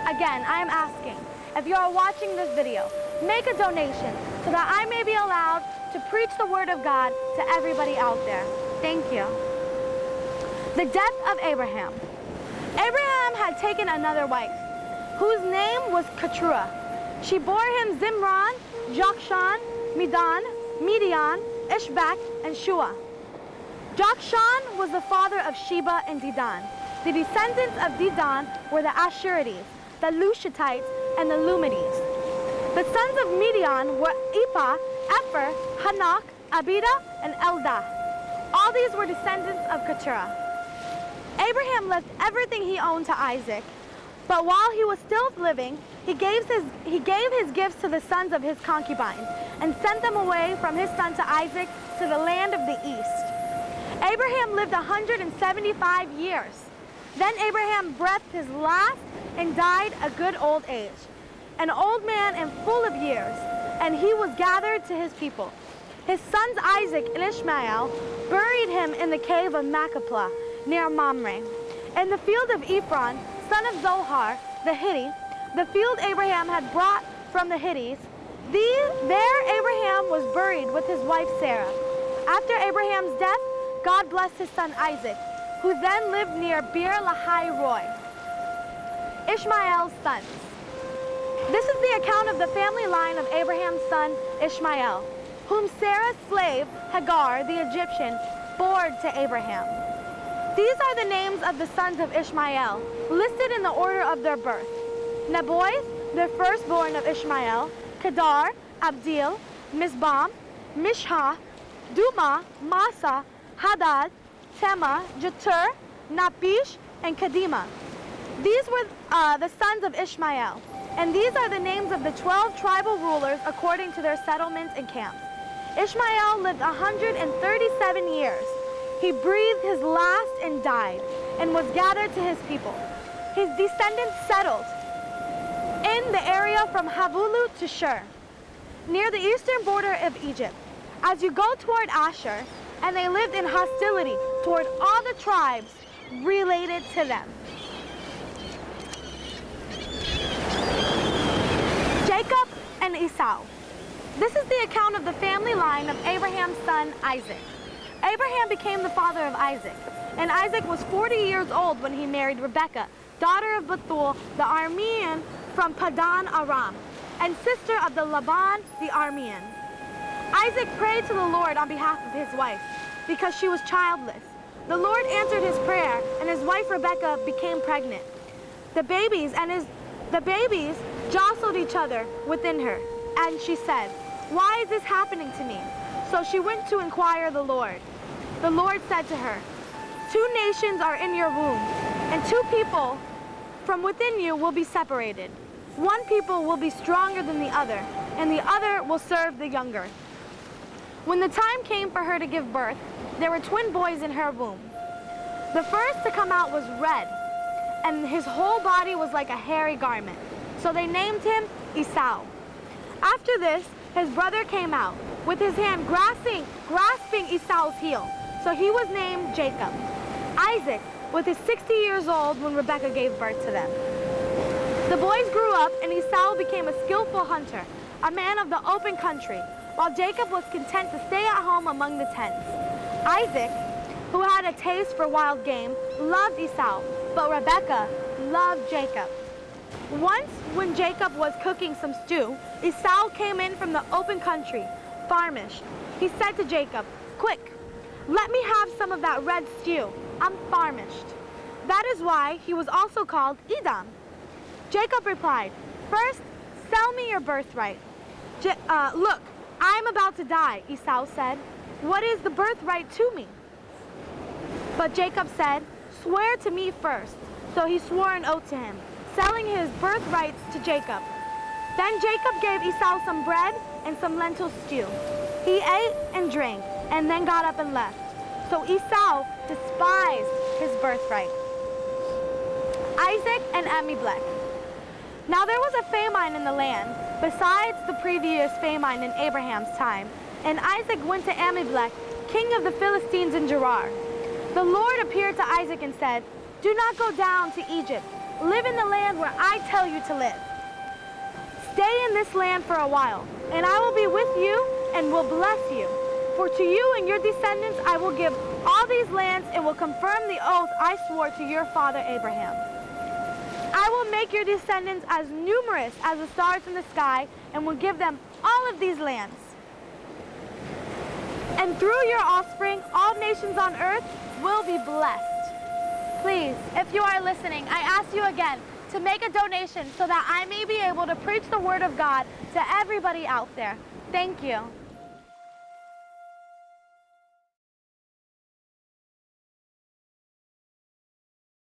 Again, I am asking, if you are watching this video, make a donation so that I may be allowed to preach the word of God to everybody out there. Thank you. The death of Abraham. Abraham had taken another wife, whose name was Keturah. She bore him Zimran, Jokshan, Medan, Midian, Ishbak, and Shua. Jokshan was the father of Sheba and Dedan. The descendants of Dedan were the Ashurites, the Lushitites, and the Lumites. The sons of Midian were Ephah, Epher, Hanok, Abida, and Eldah. All these were descendants of Keturah. Abraham left everything he owned to Isaac, but while he was still living, he gave his gifts to the sons of his concubines and sent them away from his son to Isaac to the land of the east. Abraham lived 175 years. Then Abraham breathed his last and died a good old age, an old man and full of years, and he was gathered to his people. His sons Isaac and Ishmael buried him in the cave of Machpelah near Mamre. In the field of Ephron, son of Zohar, the Hittite, the field Abraham had brought from the Hittites, there Abraham was buried with his wife Sarah. After Abraham's death, God blessed his son Isaac, who then lived near Beer Lahai Roi. Ishmael's sons. This is the account of the family line of Abraham's son Ishmael, whom Sarah's slave Hagar the Egyptian bore to Abraham. These are the names of the sons of Ishmael, listed in the order of their birth. Nebaioth, the firstborn of Ishmael, Kedar, Abdil, Mizbam, Mishha, Duma, Masa, Hadad, Tema, Jetur, Napish, and Kedema. These were the sons of Ishmael, and these are the names of the 12 tribal rulers according to their settlements and camps. Ishmael lived 137 years. He breathed his last and died, and was gathered to his people. His descendants settled in the area from Havulu to Shur, near the eastern border of Egypt, as you go toward Asher, and they lived in hostility toward all the tribes related to them. Jacob and Esau. This is the account of the family line of Abraham's son Isaac. Abraham became the father of Isaac, and Isaac was 40 years old when he married Rebekah, daughter of Bethuel the Aramean from Padan Aram, and sister of the Laban the Aramean. Isaac prayed to the Lord on behalf of his wife, because she was childless. The Lord answered his prayer, and his wife Rebekah became pregnant. The babies jostled each other within her, and she said, "Why is this happening to me?" So she went to inquire the Lord. The Lord said to her, "Two nations are in your womb, and two people from within you will be separated. One people will be stronger than the other, and the other will serve the younger." When the time came for her to give birth, there were twin boys in her womb. The first to come out was red, and his whole body was like a hairy garment. So they named him Esau. After this, his brother came out, with his hand grasping Esau's heel. So he was named Jacob. Isaac was 60 years old when Rebekah gave birth to them. The boys grew up, and Esau became a skillful hunter, a man of the open country, while Jacob was content to stay at home among the tents. Isaac, who had a taste for wild game, loved Esau, but Rebekah loved Jacob. Once, when Jacob was cooking some stew, Esau came in from the open country, famished. He said to Jacob, "Quick, let me have some of that red stew. I'm famished." That is why he was also called Edom. Jacob replied, "First, sell me your birthright." "Look, I'm about to die," Esau said. "What is the birthright to me?" But Jacob said, "Swear to me first." So he swore an oath to him, selling his birthrights to Jacob. Then Jacob gave Esau some bread and some lentil stew. He ate and drank, and then got up and left. So Esau despised his birthright. Isaac and Abimelech. Now there was a famine in the land, besides the previous famine in Abraham's time, and Isaac went to Abimelech, king of the Philistines in Gerar. The Lord appeared to Isaac and said, "Do not go down to Egypt, live in the land where I tell you to live. Stay in this land for a while, and I will be with you and will bless you. For to you and your descendants I will give all these lands and will confirm the oath I swore to your father Abraham. I will make your descendants as numerous as the stars in the sky and will give them all of these lands. And through your offspring, all nations on earth will be blessed. Please, if you are listening, I ask you again to make a donation so that I may be able to preach the word of God to everybody out there. Thank you.